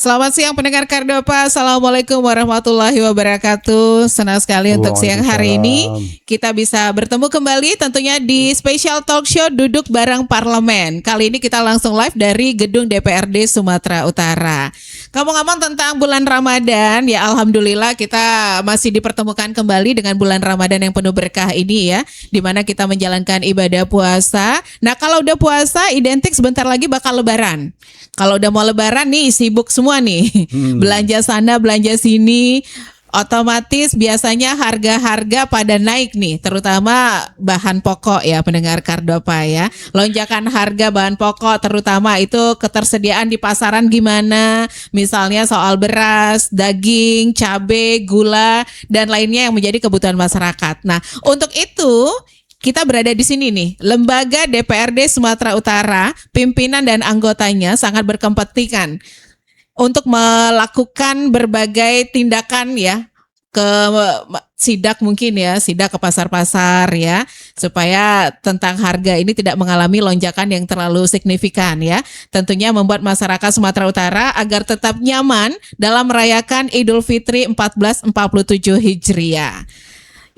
Selamat siang pendengar Kardopa. Assalamualaikum warahmatullahi wabarakatuh. Senang sekali untuk siang hari ini kita bisa bertemu kembali tentunya di special talk show Duduk Bareng Parlemen. Kali ini kita langsung live dari gedung DPRD Sumatera Utara. Ngomong-ngomong tentang bulan Ramadan, ya alhamdulillah kita masih dipertemukan kembali dengan bulan Ramadan yang penuh berkah ini ya, di mana kita menjalankan ibadah puasa. Nah, kalau udah puasa identik sebentar lagi bakal lebaran. Kalau udah mau lebaran nih sibuk semua nih. Belanja sana, belanja sini. Otomatis biasanya harga-harga pada naik nih, terutama bahan pokok ya pendengar Kardopa ya. Lonjakan harga bahan pokok terutama itu ketersediaan di pasaran gimana? Misalnya soal beras, daging, cabai, gula dan lainnya yang menjadi kebutuhan masyarakat. Nah, untuk itu kita berada di sini nih, Lembaga DPRD Sumatera Utara, pimpinan dan anggotanya sangat berkepentingan untuk melakukan berbagai tindakan ya, ke sidak mungkin ya, sidak ke pasar-pasar ya, supaya tentang harga ini tidak mengalami lonjakan yang terlalu signifikan ya. Tentunya membuat masyarakat Sumatera Utara agar tetap nyaman dalam merayakan Idul Fitri 1447 Hijriah.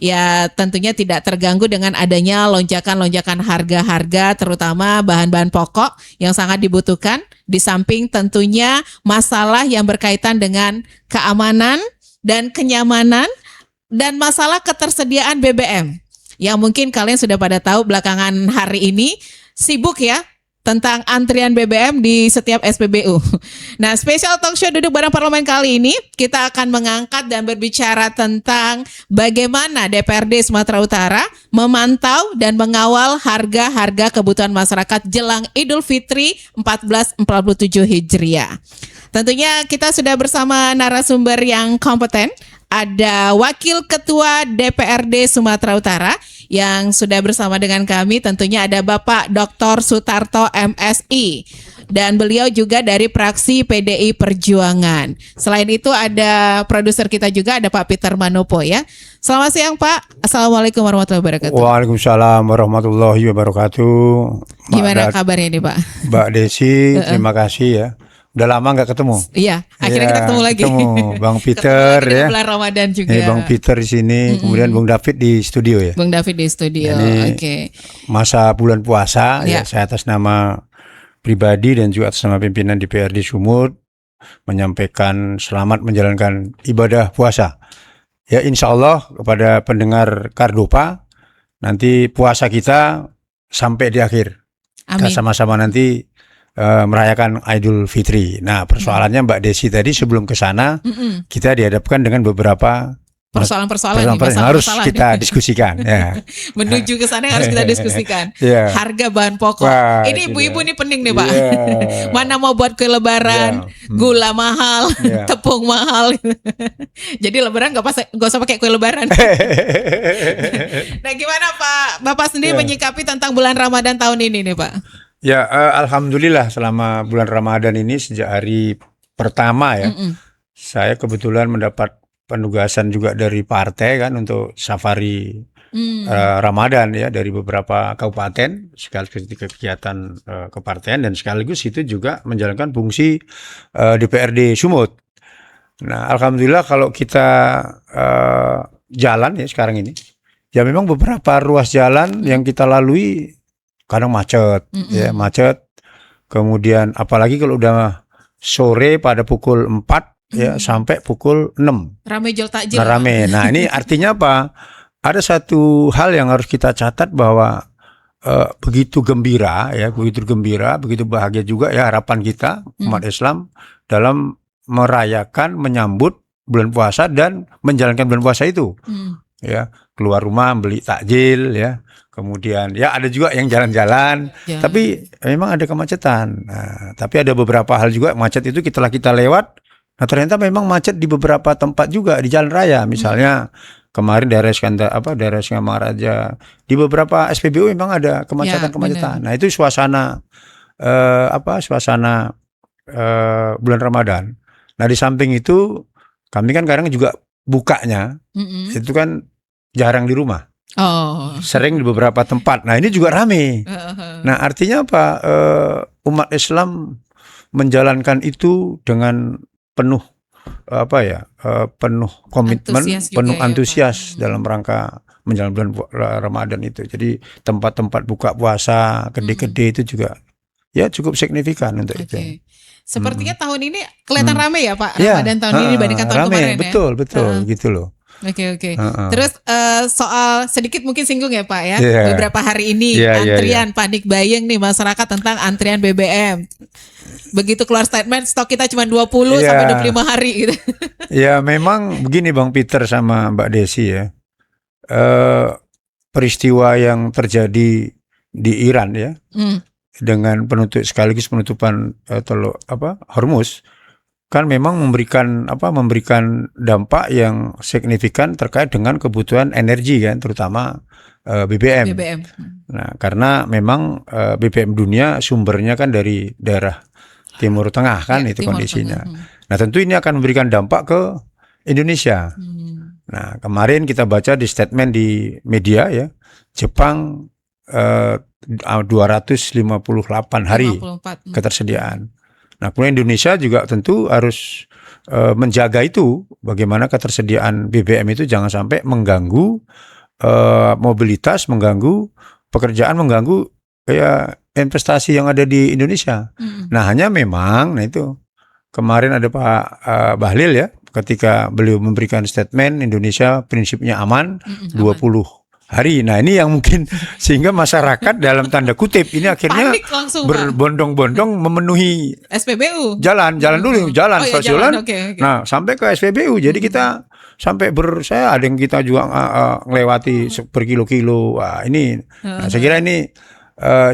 Ya tentunya tidak terganggu dengan adanya lonjakan-lonjakan harga-harga terutama bahan-bahan pokok yang sangat dibutuhkan, di samping tentunya masalah yang berkaitan dengan keamanan dan kenyamanan dan masalah ketersediaan BBM yang mungkin kalian sudah pada tahu belakangan hari ini sibuk ya tentang antrian BBM di setiap SPBU. Nah, spesial talk show Duduk Bareng Parlemen kali ini kita akan mengangkat dan berbicara tentang bagaimana DPRD Sumatera Utara memantau dan mengawal harga-harga kebutuhan masyarakat jelang Idul Fitri 1447 Hijriah. Tentunya kita sudah bersama narasumber yang kompeten. Ada Wakil Ketua DPRD Sumatera Utara yang sudah bersama dengan kami, tentunya ada Bapak Dr. Sutarto MSI dan beliau juga dari fraksi PDI Perjuangan. Selain itu ada produser kita juga, ada Pak Peter Manopo ya. Selamat siang Pak. Assalamualaikum warahmatullahi wabarakatuh. Waalaikumsalam warahmatullahi wabarakatuh. Gimana kabarnya nih Pak? Mbak Desi, terima kasih ya. Udah lama nggak ketemu. Iya, akhirnya kita ketemu lagi. Ketemu Bang Peter ya. Bulan Ramadan juga. Bang Peter di sini, kemudian Bung David di studio ya. Bung David di studio. Oke. Masa bulan puasa ya, saya atas nama pribadi dan juga atas nama pimpinan DPRD Sumut menyampaikan selamat menjalankan ibadah puasa. Ya insya Allah kepada pendengar Kardopa, nanti puasa kita sampai di akhir. Amin. Kita sama-sama nanti merayakan Idul Fitri. Nah, persoalannya Mbak Desi tadi sebelum ke sana kita dihadapkan dengan beberapa persoalan yang harus kita diskusikan. Ya. Menuju ke sana yang harus kita diskusikan. Harga bahan pokok. Ini ibu-ibu ini penting nih Pak. Mana mau buat kue lebaran, gula mahal, tepung mahal. Jadi lebaran gak usah pakai kue lebaran. Nah, gimana Pak? Bapak sendiri menyikapi tentang bulan Ramadan tahun ini nih Pak? Ya, alhamdulillah selama bulan Ramadan ini sejak hari pertama ya, saya kebetulan mendapat penugasan juga dari partai kan untuk safari Ramadan ya dari beberapa kabupaten sekaligus kegiatan kepartean dan sekaligus itu juga menjalankan fungsi DPRD Sumut. Nah, alhamdulillah kalau kita jalan ya sekarang ini, ya memang beberapa ruas jalan yang kita lalui kadang macet, ya macet. Kemudian apalagi kalau udah sore pada pukul 4 ya sampai pukul 6. Rame jual takjil. Rame. Nah ini artinya apa? Ada satu hal yang harus kita catat bahwa begitu gembira ya, begitu gembira, begitu bahagia juga ya harapan kita umat Islam dalam merayakan, menyambut bulan puasa dan menjalankan bulan puasa itu. Ya, keluar rumah beli takjil ya. Kemudian ya ada juga yang jalan-jalan, tapi memang ada kemacetan. Nah, tapi ada beberapa hal juga macet itu setelah kita lewat. Nah ternyata memang macet di beberapa tempat juga di jalan raya. Misalnya kemarin daerah daerah Singamaraja, di beberapa SPBU memang ada kemacetan-kemacetan. Nah itu suasana bulan Ramadan. Nah di samping itu kami kan kadang juga bukanya itu kan jarang di rumah. Sering di beberapa tempat. Nah ini juga rame. Nah artinya apa? Umat Islam menjalankan itu dengan penuh penuh komitmen, Antusias juga penuh ya, Pak. antusias dalam rangka menjelang bulan Ramadan itu. Jadi tempat-tempat buka puasa, kedai-kedai itu juga ya cukup signifikan untuk Oke. itu. Sepertinya tahun ini kelihatan rame ya Pak, Ya, Ramadan tahun ini dibandingkan tahun rame, kemarin ya. betul gitu loh. Oke. Terus soal sedikit mungkin singgung ya Pak ya. Iya. Beberapa hari ini Iya, antrian panik buying nih masyarakat tentang antrian BBM. Begitu keluar statement stok kita cuma 20 Iya. sampai 25 hari gitu. Ya memang begini Bang Peter sama Mbak Desi ya. Peristiwa yang terjadi di Iran ya, dengan sekaligus penutupan Hormuz, kan memang memberikan dampak yang signifikan terkait dengan kebutuhan energi kan, terutama BBM. Nah, karena memang BBM dunia sumbernya kan dari daerah Timur Tengah kan, itu kondisinya. Nah, tentu ini akan memberikan dampak ke Indonesia. Nah, kemarin kita baca di statement di media ya, Jepang 258 hari 54. ketersediaan. Nah, kemudian Indonesia juga tentu harus menjaga itu, bagaimana ketersediaan BBM itu jangan sampai mengganggu mobilitas, mengganggu pekerjaan, mengganggu investasi yang ada di Indonesia. Nah, hanya memang, itu kemarin ada Pak Bahlil ya, ketika beliau memberikan statement Indonesia prinsipnya aman 20 hari. Nah, ini yang mungkin sehingga masyarakat dalam tanda kutip ini akhirnya berbondong-bondong memenuhi SPBU. Jalan fase jalan. Nah, sampai ke SPBU. Jadi kita sampai saya ada yang kita juga melewati berkilo-kilo. Wah, ini. Nah, saya kira ini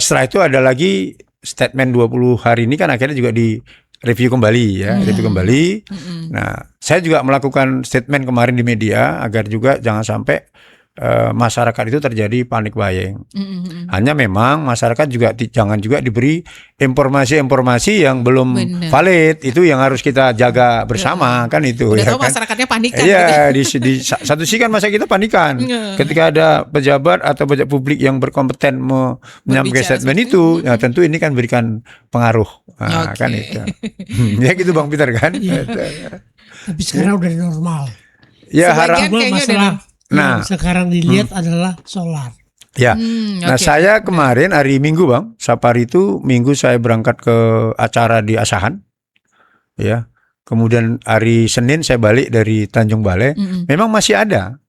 setelah itu ada lagi statement 20 hari ini kan akhirnya juga di review kembali ya, Nah, saya juga melakukan statement kemarin di media agar juga jangan sampai masyarakat itu terjadi panik buying. Hanya memang masyarakat juga jangan juga diberi informasi-informasi yang belum valid. Itu yang harus kita jaga bersama kan itu. Udah ya tahu kan? Masyarakatnya panikan. Iya, di satu sisi kan masa kita panikan. Ketika ada pejabat atau pejabat publik yang berkompeten menyampaikan statement itu, ya tentu ini kan berikan pengaruh. Nah, kan itu. Ya gitu Bang Peter kan. Tapi sekarang udah normal. Ya Sebagian Cuma masalah yang sekarang dilihat adalah solar. Ya, nah saya kemarin hari Minggu Bang, safari itu Minggu saya berangkat ke acara di Asahan, ya. Kemudian hari Senin saya balik dari Tanjung Balai. Memang masih ada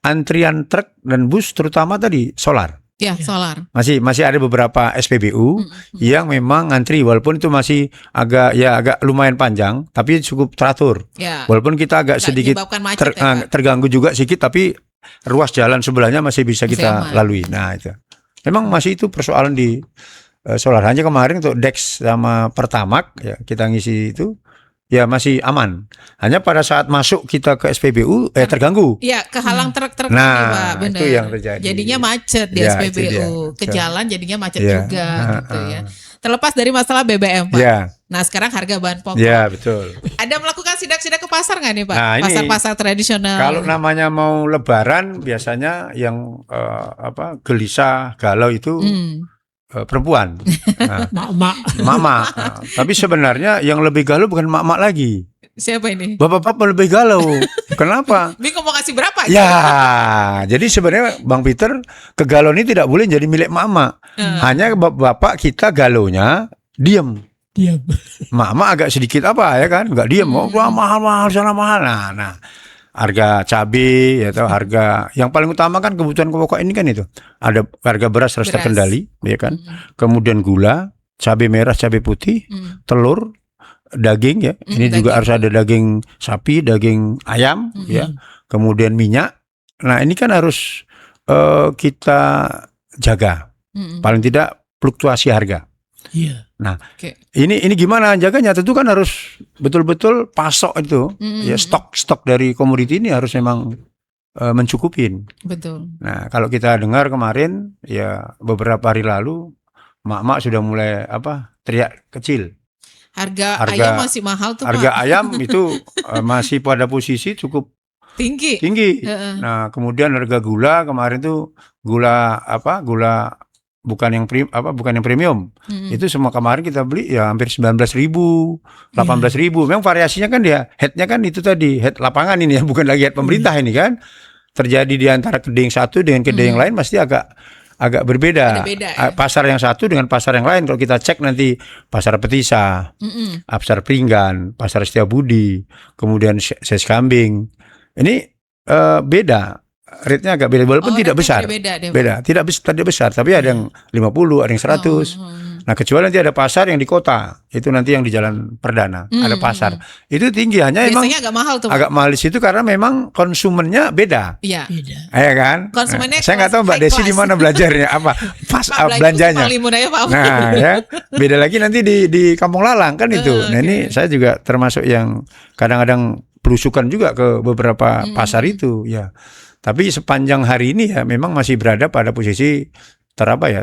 antrian truk dan bus, terutama tadi solar. Ya, solar. Masih ada beberapa SPBU yang memang antri, walaupun itu masih agak lumayan panjang, tapi cukup teratur. Ya. Walaupun kita agak sedikit terganggu juga sedikit, tapi ruas jalan sebelahnya masih bisa kita lalui. Nah, itu. Memang masih itu persoalan di solar. Hanya kemarin untuk Dex sama Pertamax ya kita ngisi itu ya masih aman. Hanya pada saat masuk kita ke SPBU terganggu. Iya, kehalang truk-truk Pak, benar. Itu yang terjadi. Jadinya macet di SPBU. Ke jalan jadinya macet juga gitu ya. Terlepas dari masalah BBM, Pak. Nah, sekarang harga bahan pokok. Iya, betul. Ada melakukan sidak-sidak ke pasar nggak nih, Pak? Nah, Pasar-pasar tradisional. Kalau namanya mau lebaran biasanya yang gelisah, galau itu perempuan, mama. Tapi sebenarnya yang lebih galau bukan mak-mak lagi. Siapa ini? Bapak-bapak lebih galau. Kenapa? Bingung mau kasih berapa? Ya, jadi sebenarnya Bang Peter, kegalauan ini tidak boleh jadi milik mak-mak. Hanya bapak kita galaunya diam. Mak-mak agak sedikit ya kan? Enggak diam. Mahal sana mahal. Nah. Harga cabai atau harga yang paling utama kan kebutuhan pokok ini kan itu. Ada harga beras harus terkendali, ya kan. Kemudian gula, cabai merah, cabai putih, telur, daging ya. Ini juga harus ada daging sapi, daging ayam ya. Kemudian minyak. Nah, ini kan harus kita jaga. Paling tidak fluktuasi harga. Nah, ini gimana jaganya? Tentu kan harus betul-betul pasok itu, ya stok dari komoditi ini harus memang mencukupin. Betul. Nah, kalau kita dengar kemarin, ya beberapa hari lalu, mak-mak sudah mulai teriak kecil. Harga ayam masih mahal tuh, harga Pak. Ayam itu masih pada posisi cukup tinggi. Nah, kemudian harga gula kemarin tuh gula bukan yang premium. Itu semua kemarin kita beli ya hampir 19.000, 18.000. Memang variasinya kan dia headnya kan itu tadi, head lapangan ini ya, bukan lagi head pemerintah ini kan. Terjadi di antara kedai yang satu dengan kedai yang lain pasti agak berbeda. Ya? Pasar yang satu dengan pasar yang lain. Kalau kita cek nanti pasar Petisa, pasar Pringgan, pasar Setiabudi, kemudian Ses Kambing. Ini beda. Rate-nya agak beda walaupun tidak besar. Beda, tidak besar, tapi ada yang 50, ada yang 100. Nah, kecuali nanti ada pasar yang di kota. Itu nanti yang di Jalan Perdana, ada pasar. Itu tinggi hanya biasanya emang agak mahal tuh. Agak mahal di situ karena memang konsumennya beda. Iya. Ya kan? Konsumennya saya nggak tahu Mbak Desi di mana belajarnya apa belanjanya. Nah, ya. Beda lagi nanti di Kampung Lalang kan itu. Nah, ini saya juga termasuk yang kadang-kadang belusukan juga ke beberapa pasar itu, ya. Tapi sepanjang hari ini ya memang masih berada pada posisi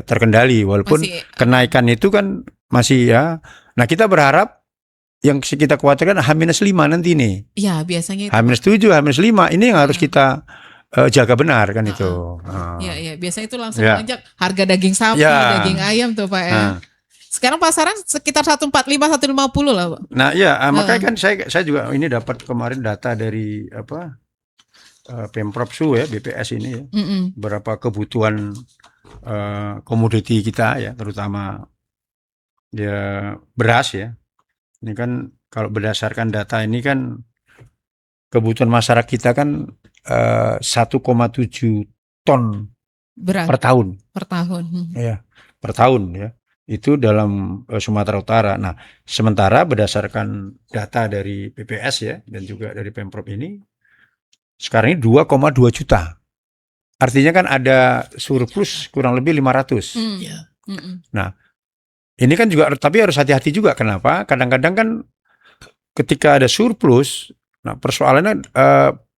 terkendali walaupun kenaikan itu kan masih ya. Nah, kita berharap yang kita khawatirkan H-5 nanti nih. Iya, biasanya itu. H-7, H-5 ini yang harus kita jaga benar kan itu. Iya, biasanya itu langsung melonjak harga daging sapi, daging ayam tuh Pak ya. Sekarang pasaran sekitar 145, 150 lah Pak. Nah, iya, makanya kan saya juga ini dapat kemarin data dari Pemprov Su ya, BPS ini ya. Berapa kebutuhan komoditi kita ya, terutama ya beras ya. Ini kan kalau berdasarkan data ini kan kebutuhan masyarakat kita kan 1,7 ton beras per tahun. Ya, per tahun ya. Itu dalam Sumatera Utara. Nah, sementara berdasarkan data dari BPS ya dan juga dari Pemprov ini sekarang ini 2,2 juta. Artinya kan ada surplus kurang lebih 500. Nah, ini kan juga tapi harus hati-hati juga. Kenapa? Kadang-kadang kan ketika ada surplus, nah persoalannya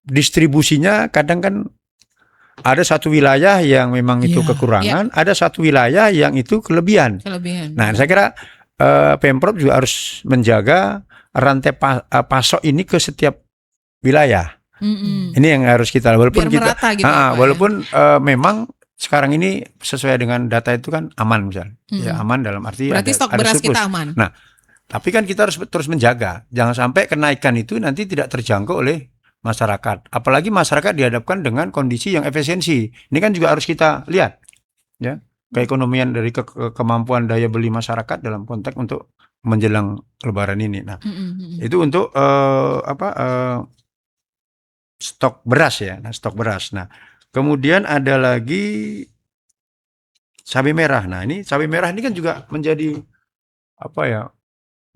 distribusinya kadang kan ada satu wilayah yang memang itu kekurangan, ada satu wilayah yang itu kelebihan. Nah, saya kira Pemprov juga harus menjaga rantai pasok ini ke setiap wilayah. Ini yang harus kita walaupun biar kita merata gitu, walaupun memang sekarang ini sesuai dengan data itu kan aman misalnya. Ya aman dalam arti berarti stok beras surplus. kita aman. Nah, tapi kan kita harus terus menjaga jangan sampai kenaikan itu nanti tidak terjangkau oleh masyarakat. Apalagi masyarakat dihadapkan dengan kondisi yang efisiensi. Ini kan juga harus kita lihat ya, keekonomian dari kemampuan daya beli masyarakat dalam konteks untuk menjelang Lebaran ini. Nah, itu untuk stok beras ya. Nah, stok beras. Nah, kemudian ada lagi cabai merah. Nah, ini cabai merah ini kan juga menjadi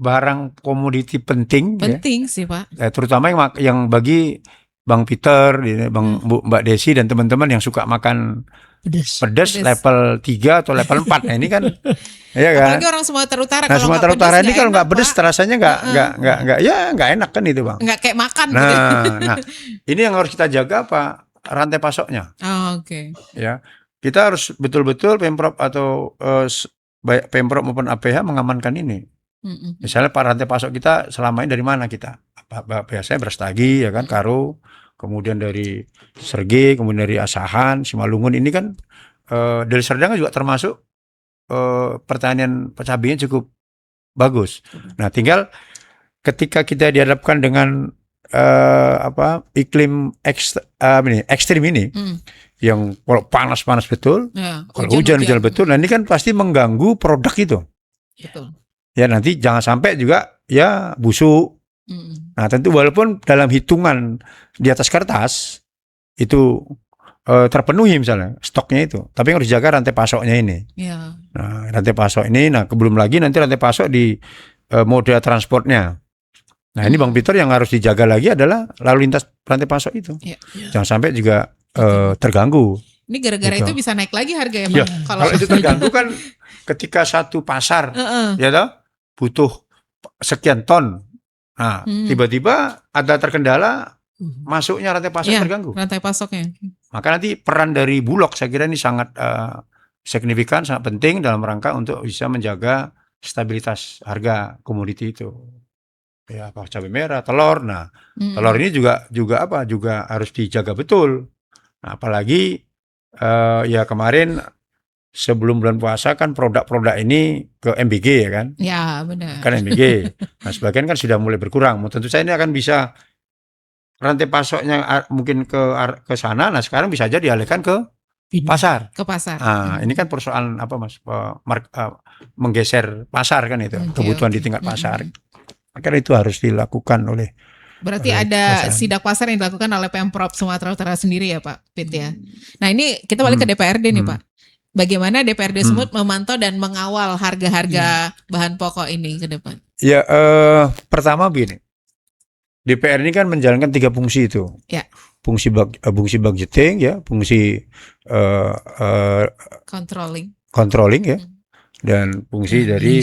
barang komoditi penting sih Pak. Terutama yang bagi Bang Peter, Mbak Desi dan teman-teman yang suka makan pedas level 3 atau level 4. Nah, ini kan ya kan. Apalagi orang Sumatera Utara. Nah, Sumatera Utara ini kalau nggak pedas rasanya nggak enak kan itu Bang. Nggak kayak makan. Nah, ini yang harus kita jaga rantai pasoknya. Oke. Ya, kita harus betul-betul Pemprov atau baik Pemprov maupun APH mengamankan ini. Misalnya rantai pasok kita selama ini dari mana kita? Biasanya Brastagi ya kan, Karo, kemudian dari Serge, kemudian dari Asahan, Simalungun. Ini kan dari Serdang juga termasuk pertanian cabainya cukup bagus. Nah, tinggal ketika kita dihadapkan dengan iklim ekstrim ini, yang kalau panas betul, kalau hujan betul, nah ini kan pasti mengganggu produk itu. Betul. Ya nanti jangan sampai juga ya busuk. Nah, tentu walaupun dalam hitungan di atas kertas itu terpenuhi misalnya stoknya itu, tapi harus jaga rantai pasoknya ini. Nah, rantai pasok ini, belum lagi nanti rantai pasok di moda transportnya. Nah, ini Bang Peter yang harus dijaga lagi adalah lalu lintas rantai pasok itu. Jangan sampai juga terganggu. Ini gara-gara gitu. Itu bisa naik lagi harga ya, kalau itu terganggu kan ketika satu pasar ya toh butuh sekian ton. Nah, tiba-tiba ada terkendala masuknya rantai pasok terganggu. Rantai pasoknya. Maka nanti peran dari Bulog saya kira ini sangat signifikan, sangat penting dalam rangka untuk bisa menjaga stabilitas harga komoditi itu. Ya, cabai merah, telur. Nah, telur ini juga harus dijaga betul. Nah, apalagi ya kemarin sebelum bulan puasa kan produk-produk ini ke MBG ya kan? Ya, benar. Kan MBG. Nah, sebagian kan sudah mulai berkurang. Tentu saja ini akan bisa rantai pasoknya mungkin ke sana. Nah, sekarang bisa aja dialihkan ke pasar. Ke pasar. Nah, ini kan persoalan apa Mas? Menggeser pasar kan itu. Kebutuhan di tingkat pasar. Karena itu harus dilakukan oleh. Berarti ada sidak pasar yang dilakukan oleh Pemprov Sumatera Utara sendiri ya Pak Pit ya. Nah ini kita balik ke DPRD nih Pak. Bagaimana DPRD Sumut memantau dan mengawal harga-harga bahan pokok ini ke depan? Ya, pertama begini. DPR ini kan menjalankan 3 fungsi itu. Ya. Fungsi budgeting ya, fungsi controlling ya, dan fungsi dari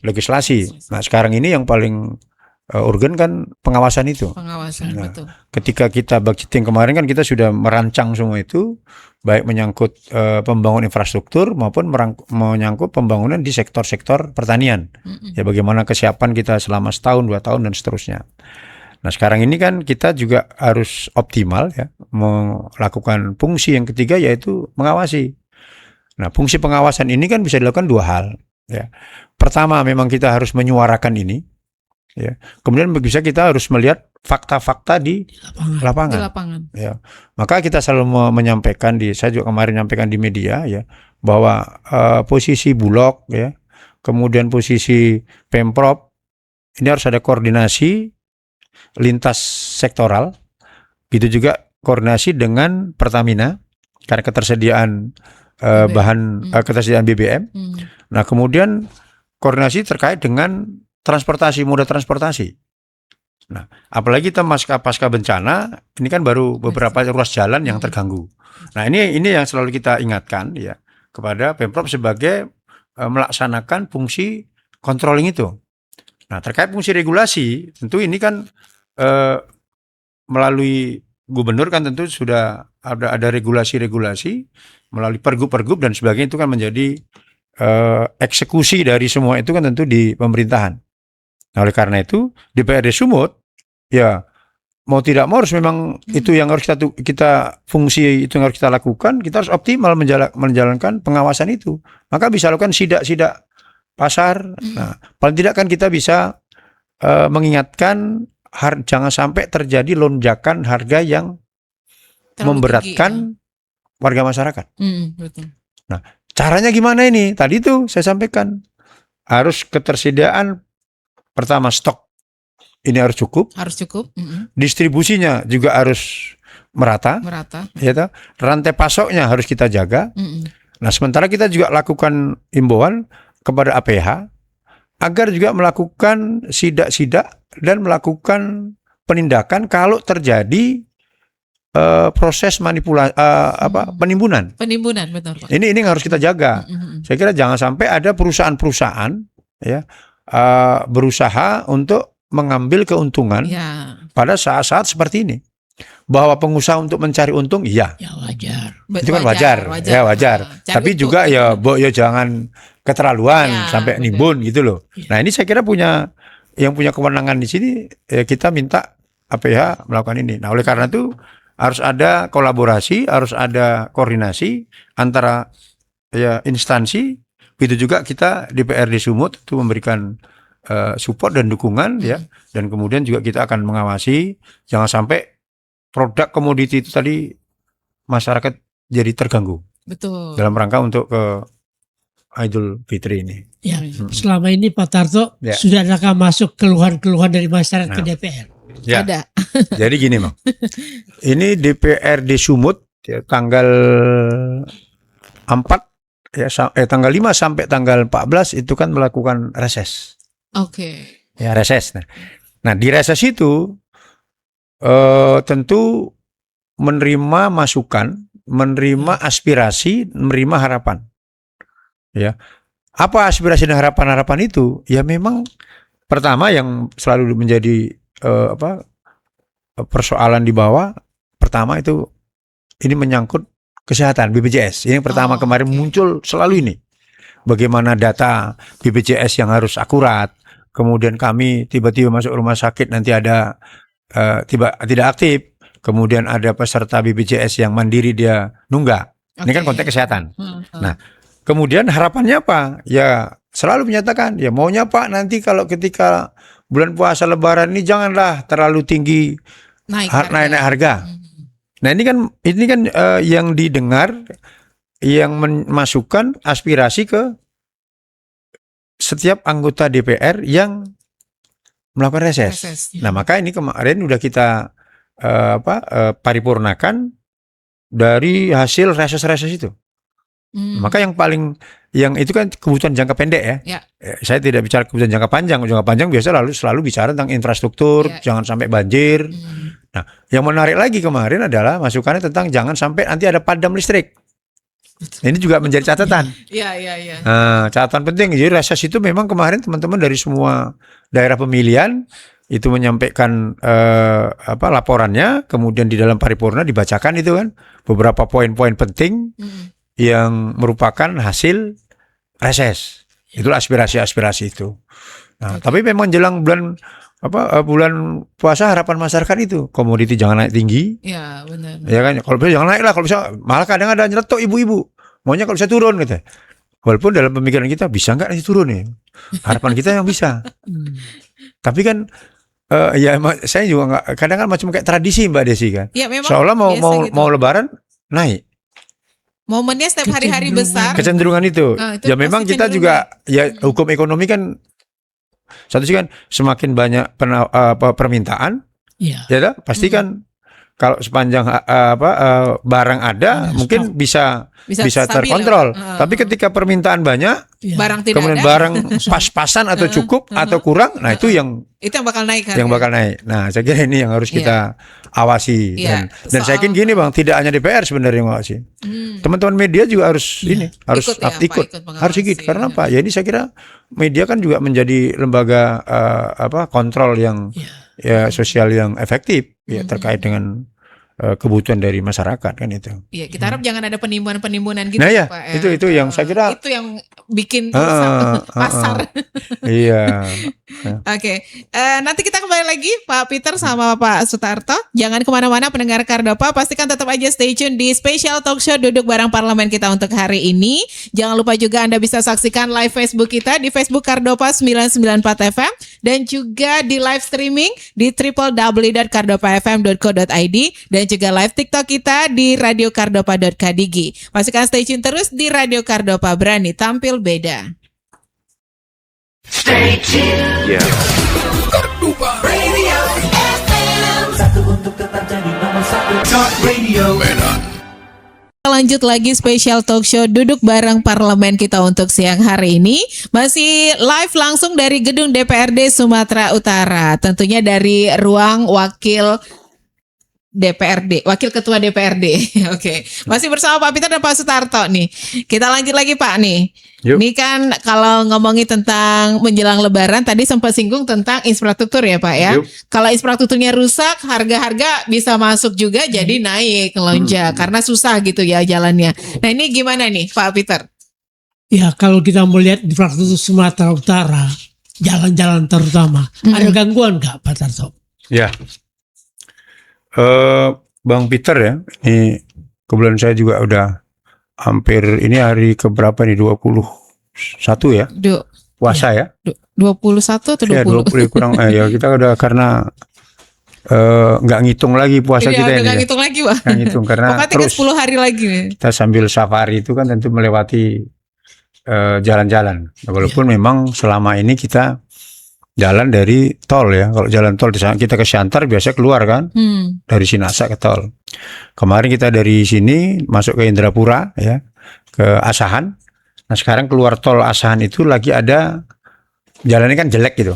legislasi. Nah, sekarang ini yang paling urgen kan pengawasan itu. Pengawasan, nah, betul. Ketika kita budgeting kemarin kan kita sudah merancang semua itu, baik menyangkut pembangunan infrastruktur maupun menyangkut pembangunan di sektor-sektor pertanian. Ya, bagaimana kesiapan kita selama setahun, 2 tahun dan seterusnya. Nah, sekarang ini kan kita juga harus optimal ya, melakukan fungsi yang ketiga yaitu mengawasi. Nah, fungsi pengawasan ini kan bisa dilakukan 2 hal ya. Pertama, memang kita harus menyuarakan ini. Ya. Kemudian bisa kita harus melihat fakta-fakta di lapangan. Di lapangan. Ya. Maka kita selalu menyampaikan saya juga kemarin menyampaikan di media ya, bahwa posisi Bulog ya, kemudian posisi Pemprov ini harus ada koordinasi lintas sektoral. Gitu juga koordinasi dengan Pertamina karena ketersediaan ketersediaan BBM. Nah, kemudian koordinasi terkait dengan transportasi, moda transportasi. Nah, apalagi kita pasca bencana, ini kan baru beberapa ruas jalan yang terganggu. Nah, ini yang selalu kita ingatkan ya kepada Pemprov sebagai melaksanakan fungsi controlling itu. Nah, terkait fungsi regulasi, tentu ini kan melalui gubernur kan tentu sudah ada regulasi-regulasi melalui pergub-pergub dan sebagainya, itu kan menjadi eksekusi dari semua itu kan tentu di pemerintahan. Nah, oleh karena itu DPRD Sumut ya mau tidak mau harus memang itu yang harus kita fungsi itu yang harus kita lakukan. Kita harus optimal menjalankan pengawasan itu. Maka bisa lakukan sidak pasar. Nah, paling tidak kan kita bisa mengingatkan jangan sampai terjadi lonjakan harga yang memberatkan warga masyarakat. Betul. Nah, caranya gimana ini? Tadi itu saya sampaikan harus ketersediaan. Pertama, stok ini harus cukup. Distribusinya juga harus merata. Ya, rantai pasoknya harus kita jaga. Nah, sementara kita juga lakukan imbauan kepada APH agar juga melakukan sidak-sidak dan melakukan penindakan kalau terjadi proses manipulasi penimbunan. Penimbunan, betul Pak. Ini yang harus kita jaga. Saya kira jangan sampai ada perusahaan-perusahaan ya berusaha untuk mengambil keuntungan pada saat-saat seperti ini. Bahwa pengusaha untuk mencari untung, ya wajar. Itu kan wajar. Tapi juga ya jangan keterlaluan sampai nimbun gitu loh. Nah, ini saya kira yang punya kewenangan di sini kita minta APH melakukan ini. Nah, oleh karena itu harus ada kolaborasi, harus ada koordinasi antara instansi. Begitu juga kita DPRD Sumut itu memberikan support dan dukungan ya, dan kemudian juga kita akan mengawasi jangan sampai produk komoditi itu tadi masyarakat jadi terganggu. Betul. Dalam rangka untuk ke Idul Fitri ini. Ya, selama ini Pak Tarto sudah adakah masuk keluhan-keluhan dari masyarakat ke DPR? Ya. Ada. Jadi gini, Bang. Ini DPRD Sumut ya, tanggal 4 ya tanggal 5 sampai tanggal 14 itu kan melakukan reses. Oke. Ya, reses. Nah, di reses itu tentu menerima masukan, menerima aspirasi, menerima harapan. Ya. Apa aspirasi dan harapan-harapan itu? Ya memang pertama yang selalu menjadi persoalan di bawah, pertama itu ini menyangkut kesehatan BPJS. Ini yang pertama kemarin muncul selalu ini. Bagaimana data BPJS yang harus akurat. Kemudian kami tiba-tiba masuk rumah sakit nanti ada tidak aktif. Kemudian ada peserta BPJS yang mandiri dia nunggak. Ini kan konteks kesehatan. Nah, kemudian harapannya apa? Ya selalu menyatakan, ya maunya Pak nanti kalau ketika bulan puasa Lebaran ini janganlah terlalu tinggi naik harga. Nah ini kan yang didengar, yang memasukkan aspirasi ke setiap anggota DPR yang melakukan reses. Nah maka ini kemarin udah kita paripurnakan dari hasil reses itu. Maka yang itu kan kebutuhan jangka pendek ya. Saya tidak bicara kebutuhan jangka panjang. Jangka panjang biasa selalu bicara tentang infrastruktur, jangan sampai banjir. Nah, yang menarik lagi kemarin adalah masukannya tentang jangan sampai nanti ada padam listrik. Ini juga menjadi catatan. Nah, catatan penting. Jadi reses itu memang kemarin teman-teman dari semua daerah pemilihan itu menyampaikan laporannya, kemudian di dalam paripurna dibacakan itu kan beberapa poin-poin penting yang merupakan hasil reses. Itulah aspirasi itu. Nah, tapi memang jelang bulan puasa harapan masyarakat itu komoditi jangan naik tinggi. Ya benar. Ya kan, kalau bisa jangan naik lah, kalau bisa malah kadang ada nyeletuk ibu-ibu. Maunya kalau bisa turun gitu. Walaupun dalam pemikiran kita bisa nggak nanti turun ya. Harapan kita yang bisa. Tapi kan saya juga nggak, kadang kan macam kayak tradisi Mbak Desi kan. Ya, seolah mau Lebaran naik. Momennya setiap hari-hari besar. Kecenderungan itu. Ya memang kita juga ya hukum ekonomi kan satu sih kan semakin banyak permintaan, ya pasti kan kalau sepanjang barang ada mungkin bisa terkontrol. Tapi ketika permintaan banyak, kemudian barang pas-pasan atau cukup atau kurang, nah itu yang bakal naik. Yang bakal naik. Nah saya kira ini yang harus kita awasi. Dan saya yakin gini Bang, tidak hanya DPR sebenarnya yang awasi. Teman-teman media juga harus ikut. Harus ikut. Karena apa? Ya ini saya kira media kan juga menjadi lembaga kontrol yang sosial yang efektif ya terkait dengan kebutuhan dari masyarakat kan itu. Iya, kita harap jangan ada penimbunan gitu. Nah ya, Pak. Itu yang saya kira itu yang bikin pasar. Iya. Oke. Nanti kita kembali lagi Pak Peter sama Pak Sutarto. Jangan kemana-mana pendengar Kardopa, pastikan tetap aja stay tune di Special Talk Show Duduk Bareng Parlemen kita untuk hari ini. Jangan lupa juga Anda bisa saksikan live Facebook kita di Facebook Kardopa 994 FM dan juga di live streaming di www.kardopafm.co.id dan juga live TikTok kita di radiokardopa.kdg. Pastikan stay tune terus di Radio Kardopa, berani tampil beda. Stay tune. Kardopa Radio FM. Satu untuk tetap jadi nomor satu. Talk Radio Medan. Lanjut lagi spesial talk show Duduk Bareng Parlemen kita untuk siang hari ini. Masih live langsung dari gedung DPRD Sumatera Utara. Tentunya dari ruang wakil Ketua DPRD. Oke. Masih bersama Pak Peter dan Pak Sutarto nih. Kita lanjut lagi Pak nih. Yuk. Ini kan kalau ngomongin tentang menjelang Lebaran tadi sempat singgung tentang infrastruktur ya Pak ya. Yuk. Kalau infrastrukturnya rusak, harga-harga bisa masuk juga jadi naik melonjak karena susah gitu ya jalannya. Nah ini gimana nih Pak Peter? Ya kalau kita melihat infrastruktur Sumatera Utara, jalan-jalan terutama, ada gangguan nggak Pak Tarto? Ya. Bang Peter ya, ini kebetulan saya juga udah hampir ini hari keberapa nih 21 ya? Puasa ya? 21 atau 20? Ya 20 kurang ya kita udah karena nggak ngitung lagi puasa kita ini. Nggak ngitung lagi Pak. Nggak ngitung karena terus 10 hari lagi nih. Kita sambil safari itu kan tentu melewati jalan-jalan. Walaupun memang selama ini kita jalan dari tol ya. Kalau jalan tol kita ke Siantar biasa keluar kan dari Sinasa ke tol. Kemarin kita dari sini masuk ke Indrapura ya, ke Asahan. Nah sekarang keluar tol Asahan itu lagi ada jalannya kan jelek gitu.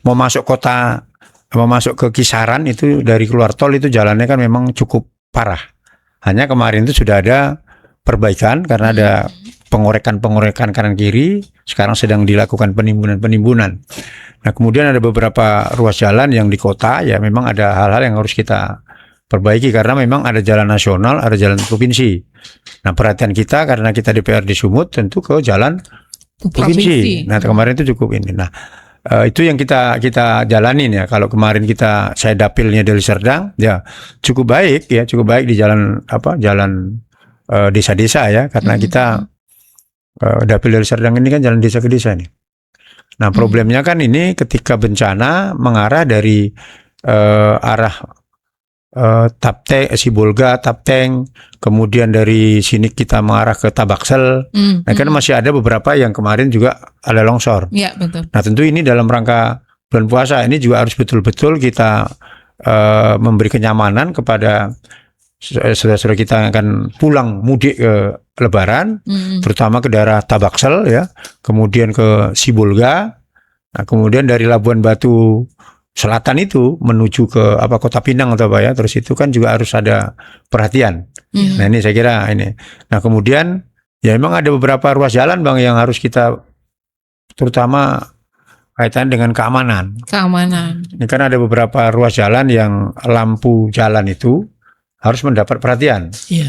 Mau masuk kota, mau masuk ke Kisaran itu dari keluar tol itu jalannya kan memang cukup parah. Hanya kemarin itu sudah ada perbaikan karena ada pengorekan kanan kiri, sekarang sedang dilakukan penimbunan. Nah kemudian ada beberapa ruas jalan yang di kota ya memang ada hal-hal yang harus kita perbaiki karena memang ada jalan nasional, ada jalan provinsi. Nah perhatian kita karena kita DPRD Sumut tentu ke jalan provinsi. Nah kemarin itu cukup ini. Nah itu yang kita jalanin ya. Kalau kemarin saya dapilnya dari Serdang ya cukup baik di jalan desa-desa ya karena kita Dapil dari Serdang ini kan jalan desa ke desa nih. Nah problemnya kan ini ketika bencana mengarah dari arah Tapteng, Sibolga, Tapteng, kemudian dari sini kita mengarah ke Tabaksel. Nah kan masih ada beberapa yang kemarin juga ada longsor. Ya, betul. Nah tentu ini dalam rangka bulan puasa ini juga harus betul-betul kita memberi kenyamanan kepada saudara-saudara kita yang akan pulang mudik ke Lebaran, terutama ke daerah Tabaksel ya, kemudian ke Sibolga, nah kemudian dari Labuan Batu Selatan itu menuju ke Kota Pinang atau apa ya, terus itu kan juga harus ada perhatian. Nah ini saya kira ini. Nah kemudian ya memang ada beberapa ruas jalan Bang yang harus kita, terutama kaitan dengan keamanan. Keamanan. Ini kan ada beberapa ruas jalan yang lampu jalan itu harus mendapat perhatian. Iya.